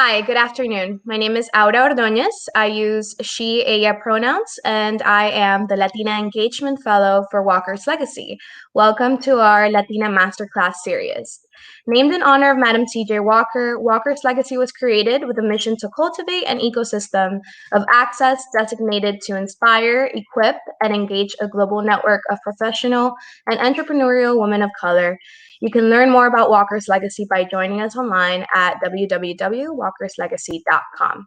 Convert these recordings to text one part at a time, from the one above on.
Hi, good afternoon. My name is Aura Ordonez. I use she, ella pronouns, and I am the Latina Engagement Fellow for Walker's Legacy. Welcome to our Latina Masterclass series. Named in honor of Madam C.J. Walker, Walker's Legacy was created with a mission to cultivate an ecosystem of access designated to inspire, equip, and engage a global network of professional and entrepreneurial women of color. You can learn more about Walker's Legacy by joining us online at www.walkerslegacy.com.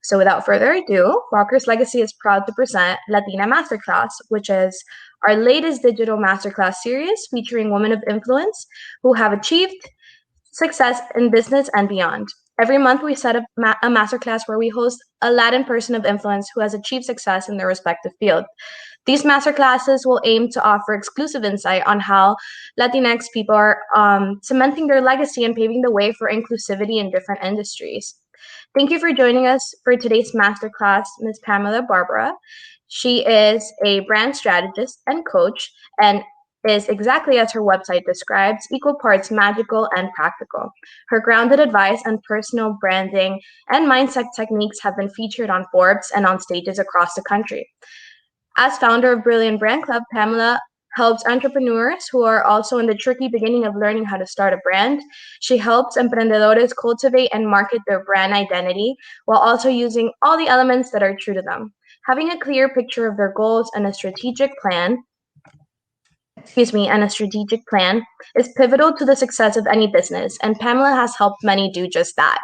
So without further ado, Walker's Legacy is proud to present Latina Masterclass, which is our latest digital masterclass series featuring women of influence who have achieved success in business and beyond. Every month, we set up a masterclass where we host a Latin person of influence who has achieved success in their respective field. These masterclasses will aim to offer exclusive insight on how Latinx people are cementing their legacy and paving the way for inclusivity in different industries. Thank you for joining us for today's masterclass, Miss Pamela Barba. She is a brand strategist and coach and is exactly as her website describes, equal parts magical and practical. Her grounded advice and personal branding and mindset techniques have been featured on Forbes and on stages across the country. As founder of Brilliant Brand Club, Pamela helps entrepreneurs who are also in the tricky beginning of learning how to start a brand. She helps emprendedores cultivate and market their brand identity while also using all the elements that are true to them. Having a clear picture of their goals and a strategic plan is pivotal to the success of any business, and Pamela has helped many do just that.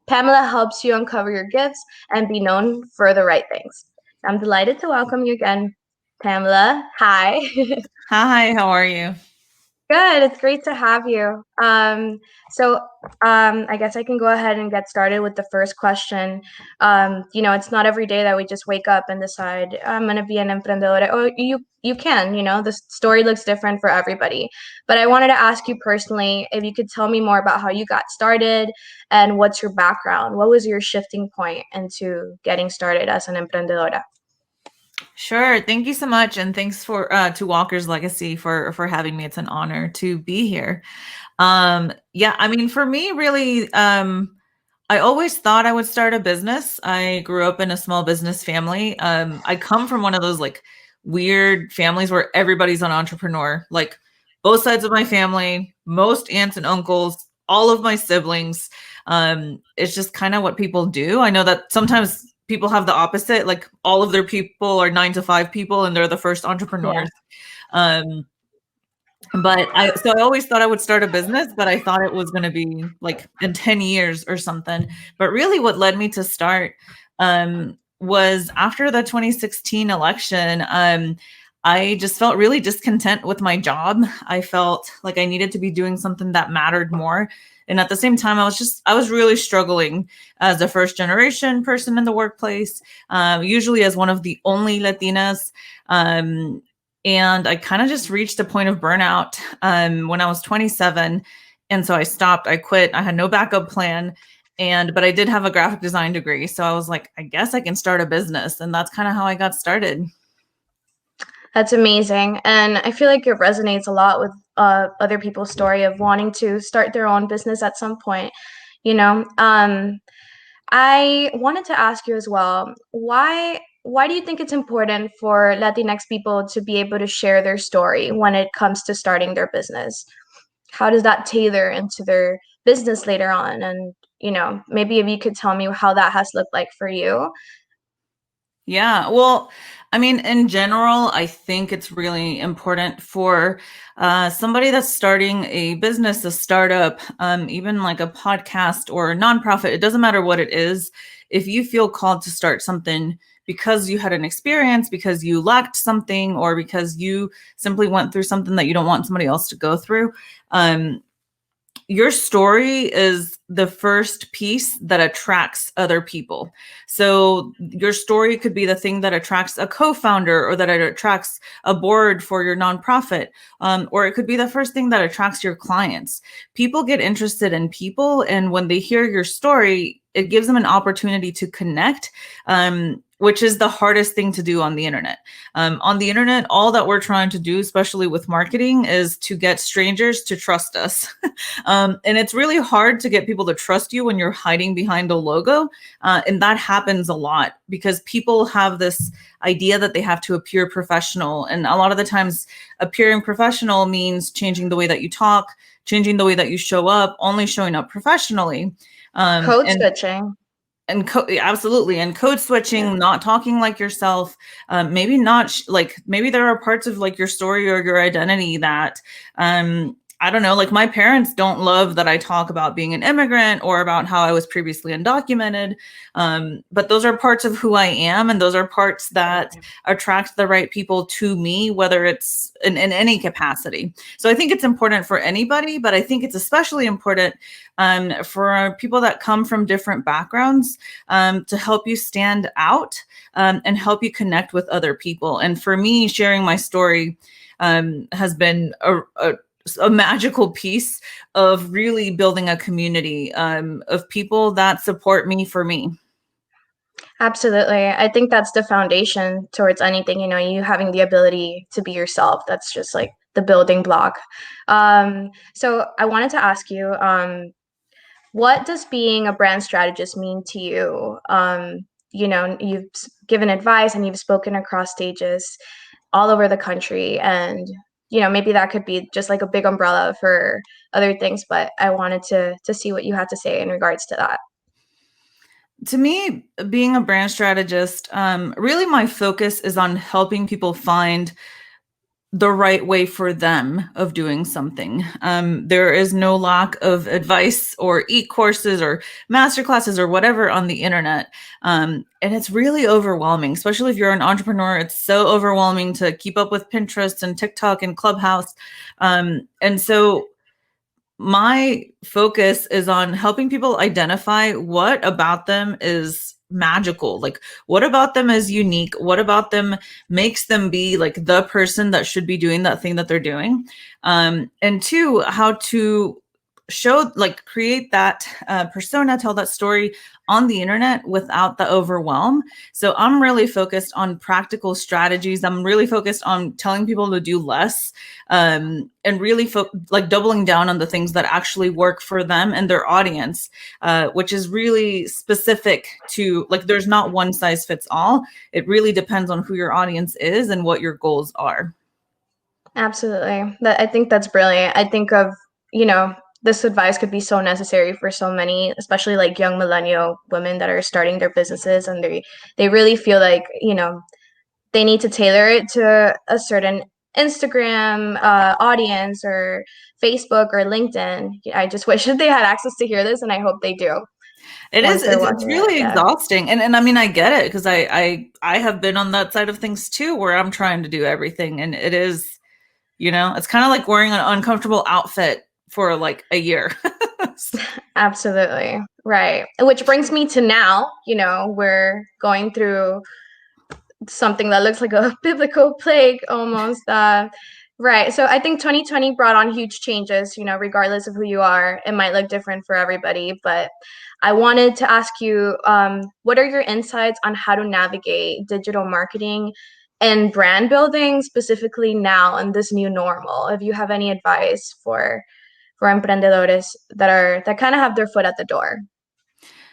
Pamela helps you uncover your gifts and be known for the right things. I'm delighted to welcome you again, Pamela. Hi. Hi, how are you? Good. It's great to have you. I guess I can go ahead and get started with the first question. It's not every day that we just wake up and decide I'm going to be an emprendedora. Or you can, the story looks different for everybody. But I wanted to ask you personally if you could tell me more about how you got started and what's your background. What was your shifting point into getting started as an emprendedora? Sure. Thank you so much. And thanks to Walker's Legacy for having me. It's an honor to be here. For me, really, I always thought I would start a business. I grew up in a small business family. I come from one of those like weird families where everybody's an entrepreneur, like both sides of my family, most aunts and uncles, all of my siblings. It's just kind of what people do. I know that sometimes people have the opposite, like all of their people are 9-to-5 people and they're the first entrepreneurs. Yeah. I always thought I would start a business, but I thought it was going to be like in 10 years or something. But really what led me to start was after the 2016 election. I just felt really discontent with my job. I felt like I needed to be doing something that mattered more. And at the same time, I was really struggling as a first generation person in the workplace, usually as one of the only Latinas. And I kind of just reached a point of burnout when I was 27. And so I stopped, I quit. I had no backup plan. But I did have a graphic design degree. So I was like, I guess I can start a business. And that's kind of how I got started. That's amazing. And I feel like it resonates a lot with other people's story of wanting to start their own business at some point. I wanted to ask you as well, why do you think it's important for Latinx people to be able to share their story when it comes to starting their business? How does that tailor into their business later on? And, maybe if you could tell me how that has looked like for you. Yeah, well, in general, I think it's really important for somebody that's starting a business, a startup, even like a podcast or a nonprofit. It doesn't matter what it is. If you feel called to start something because you had an experience, because you lacked something, or because you simply went through something that you don't want somebody else to go through, your story is the first piece that attracts other people. So your story could be the thing that attracts a co-founder, or that it attracts a board for your nonprofit, or it could be the first thing that attracts your clients. People get interested in people, and when they hear your story, it gives them an opportunity to connect which is the hardest thing to do on the internet. On the internet, all that we're trying to do, especially with marketing, is to get strangers to trust us. And it's really hard to get people to trust you when you're hiding behind a logo. And that happens a lot because people have this idea that they have to appear professional. And a lot of the times, appearing professional means changing the way that you talk, changing the way that you show up, only showing up professionally. Code And switching. absolutely, and code switching, Yeah. not talking like yourself, maybe not like maybe there are parts of like your story or your identity that I don't know, like my parents don't love that I talk about being an immigrant or about how I was previously undocumented. But those are parts of who I am, and those are parts that attract the right people to me, whether it's in any capacity. So I think it's important for anybody, but I think it's especially important for people that come from different backgrounds, to help you stand out, and help you connect with other people. And for me, sharing my story has been a magical piece of really building a community of people that support me for me. Absolutely. I think that's the foundation towards anything, you having the ability to be yourself. That's just like the building block. So I wanted to ask you, what does being a brand strategist mean to you? You've given advice and you've spoken across stages all over the country, and maybe that could be just like a big umbrella for other things, but I wanted to see what you had to say in regards to that. To me, being a brand strategist, really my focus is on helping people find the right way for them of doing something. There is no lack of advice or e-courses or masterclasses or whatever on the internet. And it's really overwhelming, especially if you're an entrepreneur. It's so overwhelming to keep up with Pinterest and TikTok and Clubhouse. And so my focus is on helping people identify what about them is magical, like what about them is unique, what about them makes them be like the person that should be doing that thing that they're doing, and two, how to show, like, create that persona, tell that story on the internet without the overwhelm. So I'm really focused on practical strategies. I'm really focused on telling people to do less, and really like doubling down on the things that actually work for them and their audience, which is really specific to, like, there's not one size fits all. It really depends on who your audience is and what your goals are. Absolutely. I think that's brilliant. I think of, this advice could be so necessary for so many, especially like young millennial women that are starting their businesses, and they really feel like, they need to tailor it to a certain Instagram audience or Facebook or LinkedIn. I just wish that they had access to hear this, and I hope they do It is, once they're it's watching it. really Yeah. exhausting. And I mean, I get it, because I have been on that side of things too, where I'm trying to do everything. And it is, it's kind of like wearing an uncomfortable outfit for like a year. Absolutely. Right. Which brings me to now, we're going through something that looks like a biblical plague almost. Right. So I think 2020 brought on huge changes, regardless of who you are. It might look different for everybody, but I wanted to ask you, what are your insights on how to navigate digital marketing and brand building specifically now in this new normal? If you have any advice for emprendedores that kind of have their foot at the door.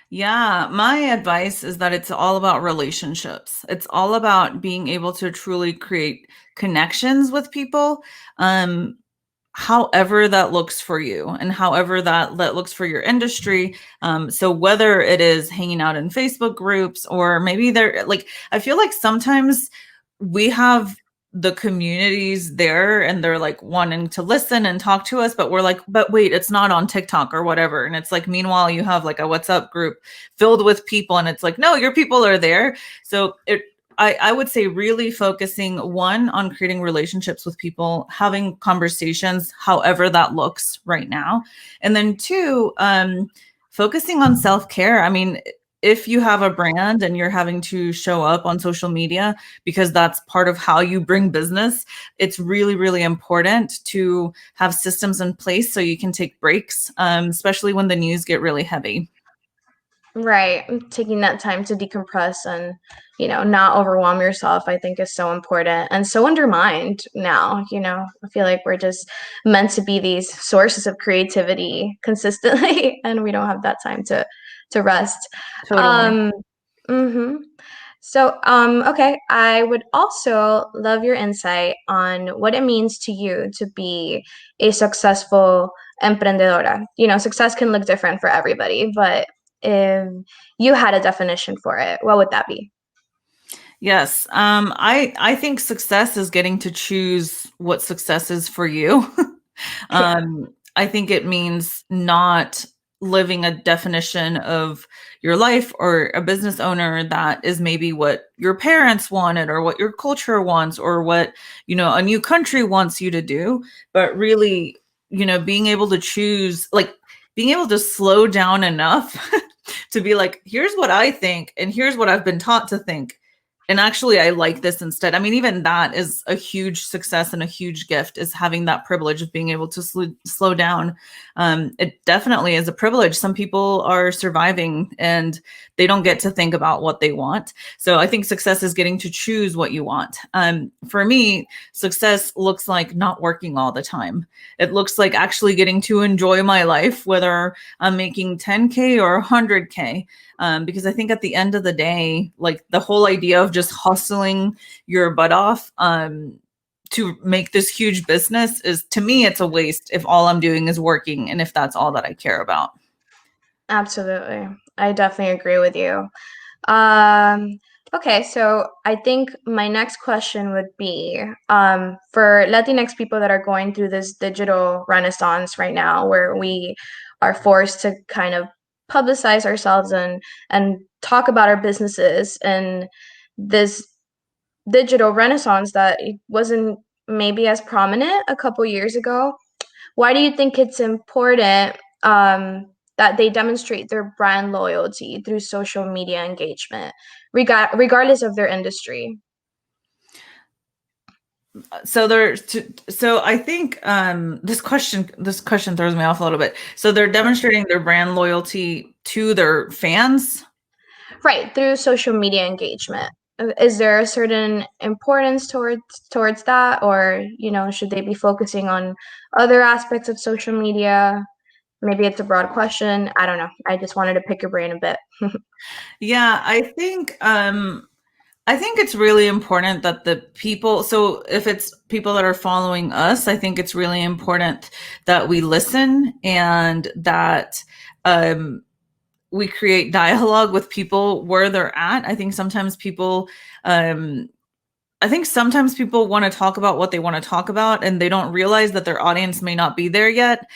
Yeah, my advice is that it's all about relationships. It's all about being able to truly create connections with people, um, however that looks for you and however that looks for your industry. So whether it is hanging out in Facebook groups, or maybe they're like, I feel like sometimes we have the communities there and they're like wanting to listen and talk to us, but we're like, but wait, it's not on TikTok or whatever. And it's like, meanwhile, you have like a WhatsApp group filled with people, and it's like, no, your people are there. So I would say really focusing, one, on creating relationships with people, having conversations, however that looks right now. And then two, focusing on self-care. I mean, if you have a brand and you're having to show up on social media because that's part of how you bring business, it's really, really important to have systems in place so you can take breaks, especially when the news get really heavy. Right. Taking that time to decompress and, not overwhelm yourself, I think is so important and so undermined now. I feel like we're just meant to be these sources of creativity consistently, and we don't have that time to rest. Totally. Um, hmm So, okay, I would also love your insight on what it means to you to be a successful emprendedora. Success can look different for everybody, but if you had a definition for it, what would that be? Yes. I think success is getting to choose what success is for you. Yeah, I think it means not living a definition of your life or a business owner that is maybe what your parents wanted or what your culture wants or what, a new country wants you to do, but really, being able to choose, like being able to slow down enough to be like, here's what I think and here's what I've been taught to think. And actually, I like this instead. I mean, even that is a huge success and a huge gift, is having that privilege of being able to slow down. It definitely is a privilege. Some people are surviving and they don't get to think about what they want. So I think success is getting to choose what you want. For me, success looks like not working all the time. It looks like actually getting to enjoy my life, whether I'm making 10K or 100K. Because I think at the end of the day, like the whole idea of just hustling your butt off to make this huge business is, to me, it's a waste if all I'm doing is working and if that's all that I care about. absolutely. I definitely agree with you. Um, okay, so I think my next question would be for Latinx people that are going through this digital renaissance right now, where we are forced to kind of publicize ourselves and talk about our businesses and this digital renaissance that it wasn't maybe as prominent a couple years ago. Why do you think it's important that they demonstrate their brand loyalty through social media engagement, regardless of their industry? So I think this question throws me off a little bit. So they're demonstrating their brand loyalty to their fans. Right, through social media engagement. Is there a certain importance towards that, or should they be focusing on other aspects of social media? Maybe it's a broad question. I don't know. I just wanted to pick your brain a bit. Yeah, I think it's really important that the people, so if it's people that are following us, I think it's really important that we listen and that we create dialogue with people where they're at. Um, I think sometimes people want to talk about what they want to talk about and they don't realize that their audience may not be there yet.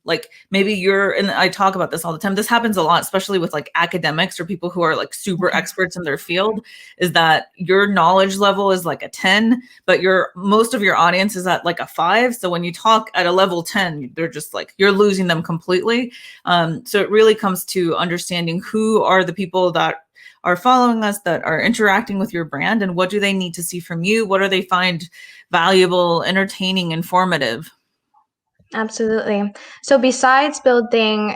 Like maybe and I talk about this all the time. This happens a lot, especially with like academics or people who are like super experts in their field, is that your knowledge level is like a 10, but most of your audience is at like a 5. So when you talk at a level 10, they're just like, you're losing them completely. So it really comes to understanding who are the people that are following us, that are interacting with your brand, and what do they need to see from you? What do they find valuable, entertaining, informative? Absolutely. So besides building,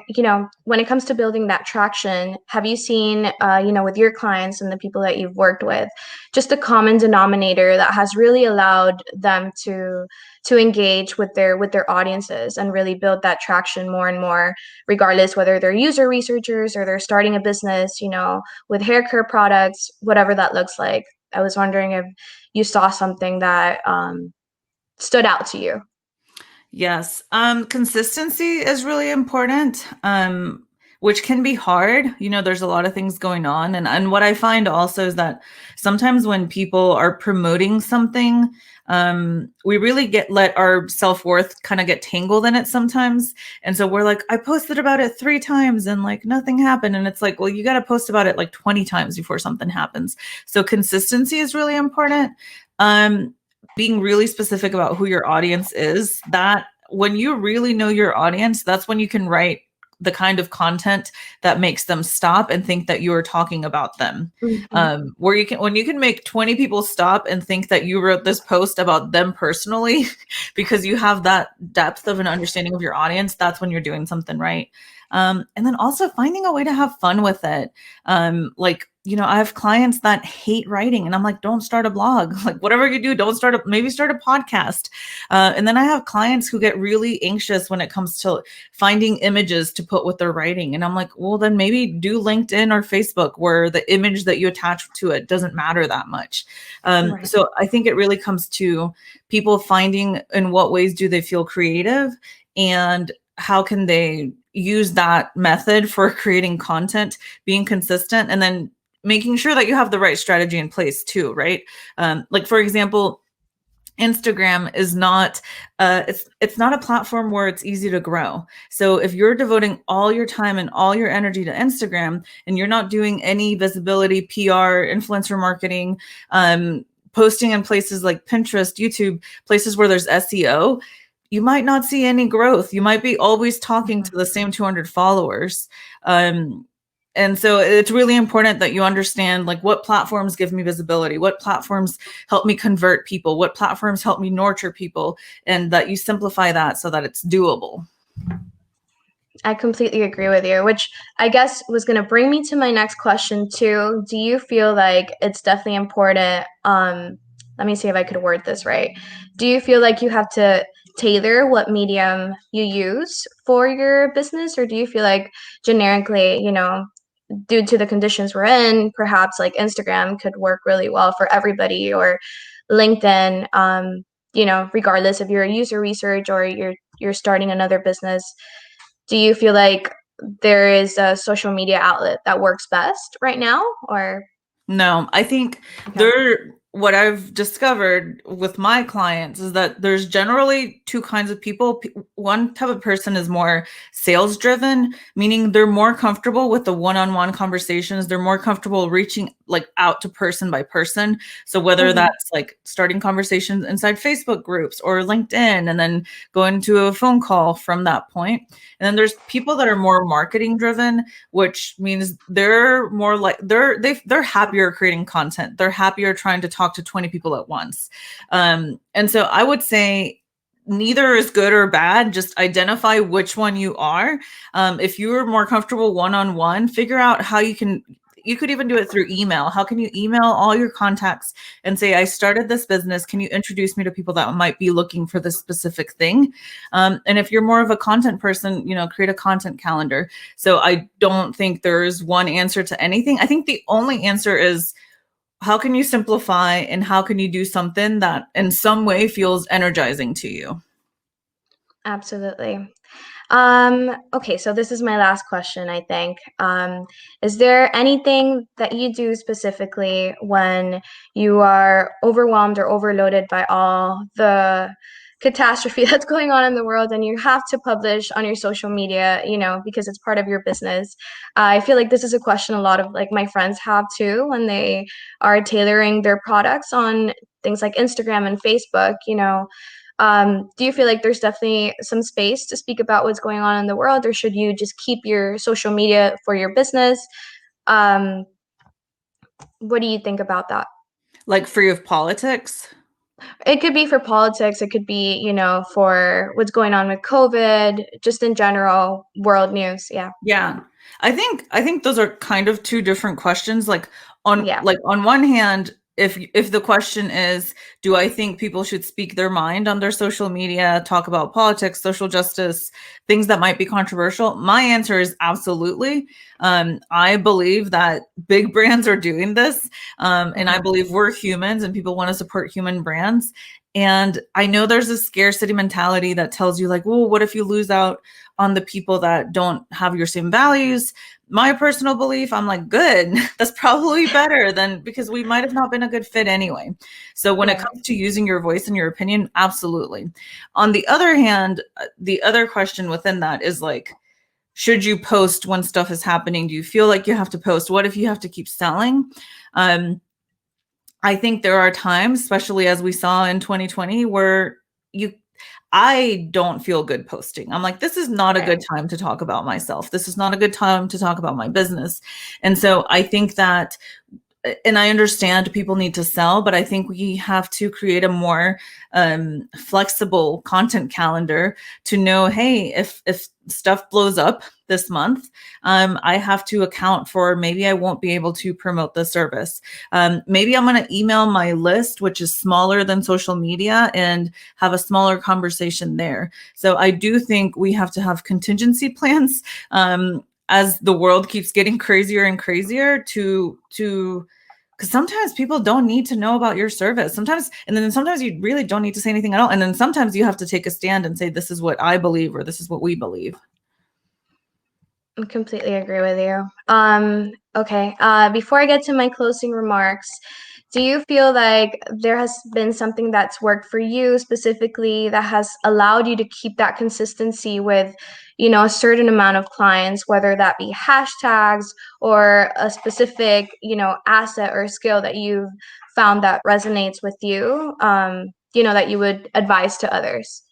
when it comes to building that traction, have you seen, with your clients and the people that you've worked with, just a common denominator that has really allowed them to engage with their audiences and really build that traction more and more, regardless whether they're user researchers or they're starting a business, with hair care products, whatever that looks like. I was wondering if you saw something that stood out to you. Yes. Consistency is really important, which can be hard. There's a lot of things going on. And what I find also is that sometimes when people are promoting something, we really let our self-worth kind of get tangled in it sometimes. And so we're like, I posted about it 3 times and like nothing happened. And it's like, well, you got to post about it like 20 times before something happens. So consistency is really important. Being really specific about who your audience is, that when you really know your audience, that's when you can write the kind of content that makes them stop and think that you are talking about them. Mhm. Where you can, when you can make 20 people stop and think that you wrote this post about them personally, because you have that depth of an understanding of your audience, that's when you're doing something right. And then also finding a way to have fun with it. Like, you know, I have clients that hate writing, and I'm like, don't start a blog. Like, whatever you do, don't start maybe start a podcast. And then I have clients who get really anxious when it comes to finding images to put with their writing. And I'm like, well, then maybe do LinkedIn or Facebook, where the image that you attach to it doesn't matter that much. Right. So I think it really comes to people finding in what ways do they feel creative, and how can they use that method for creating content, being consistent, and then making sure that you have the right strategy in place too, right? Like, for example, Instagram is not it's not a platform where it's easy to grow. So if you're devoting all your time and all your energy to Instagram, and you're not doing any visibility, PR, influencer marketing, posting in places like Pinterest, YouTube, places where there's SEO, you might not see any growth. You might be always talking to Mhm. the same 200 followers. Um, and so it's really important that you understand, like, what platforms give me visibility, what platforms help me convert people, what platforms help me nurture people, and that you simplify that so that it's doable. I completely agree with you, which I guess was going to bring me to my next question too. Do you feel like it's definitely important? Let me see if I could word this right. Do you feel like you have to tailor what medium you use for your business, or do you feel like generically, due to the conditions we're in, perhaps like Instagram could work really well for everybody, or LinkedIn, regardless if you're a user research or you're starting another business? Do you feel like there is a social media outlet that works best right now, or No, I think okay. what I've discovered with my clients is that there's generally two kinds of people. One type of person is more sales driven, meaning they're more comfortable with the one-on-one conversations. They're more comfortable reaching like out to person by person. So whether Mhm. that's like starting conversations inside Facebook groups or LinkedIn, and then going to a phone call from that point. And then there's people that are more marketing driven, which means they're more like they're happier creating content. They're happier trying to talk to 20 people at once. And so I would say neither is good or bad. Just identify which one you are. If you're more comfortable one-on-one, figure out how you could even do it through email. How can you email all your contacts and say, I started this business. Can you introduce me to people that might be looking for this specific thing? And if you're more of a content person, create a content calendar. So I don't think there's one answer to anything. I think the only answer is, how can you simplify, and how can you do something that in some way feels energizing to you? Absolutely. Okay, so this is my last question, I think. Is there anything that you do specifically when you are overwhelmed or overloaded by all the catastrophe that's going on in the world, and you have to publish on your social media, because it's part of your business? I feel like this is a question a lot of like my friends have too when they are tailoring their products on things like Instagram and Facebook. Do you feel like there's definitely some space to speak about what's going on in the world, or should you just keep your social media for your business? Um, what do you think about that? Like, free of politics? It could be for politics, it could be, for what's going on with COVID, just in general, world news. Yeah. Yeah. I think those are kind of two different questions. Yeah. Like on one hand, if the question is, do I think people should speak their mind on their social media, talk about politics, social justice, things that might be controversial? My answer is absolutely. I believe that big brands are doing this, and I Mhm. believe we're humans and people want to support human brands. And I know there's a scarcity mentality that tells you, like, well, what if you lose out on the people that don't have your same values? My personal belief, I'm like, good. That's probably better than, because we might have not been a good fit anyway. So when it Right. comes to using your voice and your opinion, absolutely. On the other hand, the other question within that is like, should you post when stuff is happening? Do you feel like you have to post? What if you have to keep selling? Um, I think there are times, especially as we saw in 2020, where you I don't feel good posting. I'm like, this is not a Right. good time to talk about myself. This is not a good time to talk about my business. And so I think that, and I understand people need to sell, but I think we have to create a more flexible content calendar to know, hey, if stuff blows up this month, I have to account for, maybe I won't be able to promote the service. Maybe I'm going to email my list, which is smaller than social media, and have a smaller conversation there. So I do think we have to have contingency plans. As the world keeps getting crazier and crazier, to because sometimes people don't need to know about your service. Sometimes you really don't need to say anything at all. And then sometimes you have to take a stand and say, this is what I believe, or this is what we believe. I completely agree with you. Okay. Before I get to my closing remarks, do you feel like there has been something that's worked for you specifically that has allowed you to keep that consistency with, a certain amount of clients, whether that be hashtags or a specific, asset or skill that you've found that resonates with you, that you would advise to others?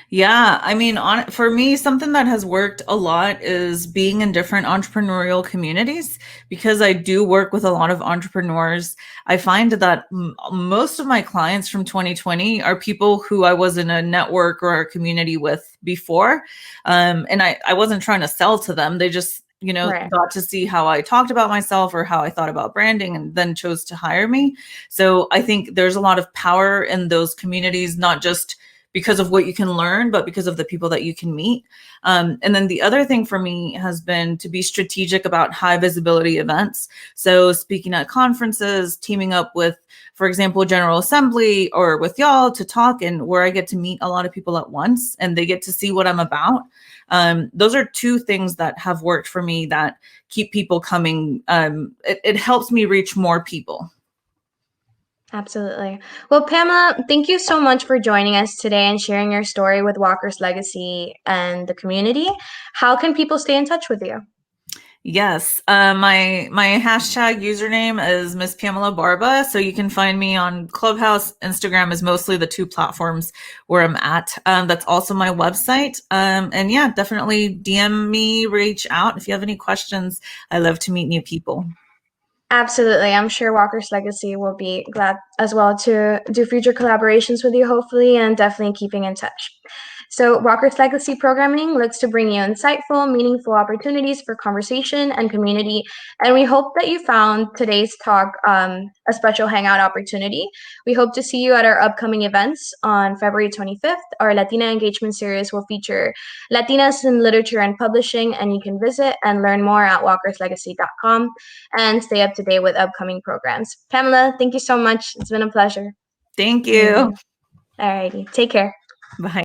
Yeah, I mean, for me, something that has worked a lot is being in different entrepreneurial communities, because I do work with a lot of entrepreneurs. I find that most of my clients from 2020 are people who I was in a network or a community with before. And I wasn't trying to sell to them. They just, Right. got to see how I talked about myself or how I thought about branding, and then chose to hire me. So I think there's a lot of power in those communities, not just because of what you can learn, but because of the people that you can meet. And then the other thing for me has been to be strategic about high visibility events. So speaking at conferences, teaming up with, for example, General Assembly or with y'all to talk, and where I get to meet a lot of people at once and they get to see what I'm about. Those are two things that have worked for me that keep people coming. It helps me reach more people. Absolutely. Well, Pamela, thank you so much for joining us today and sharing your story with Walker's Legacy and the community. How can people stay in touch with you? Yes, my hashtag username is Miss Pamela Barba, so you can find me on Clubhouse. Instagram is mostly the two platforms where I'm at. That's also my website. And yeah, definitely DM me, reach out if you have any questions. I love to meet new people. Absolutely. I'm sure Walker's Legacy will be glad as well to do future collaborations with you, hopefully, and definitely keeping in touch. So, Walker's Legacy Programming looks to bring you insightful, meaningful opportunities for conversation and community. And we hope that you found today's talk a special hangout opportunity. We hope to see you at our upcoming events on February 25th. Our Latina engagement series will feature Latinas in literature and publishing, and you can visit and learn more at walkerslegacy.com and stay up to date with upcoming programs. Pamela, thank you so much. It's been a pleasure. Thank Meeting you. you. Alrighty. Take care. Bye.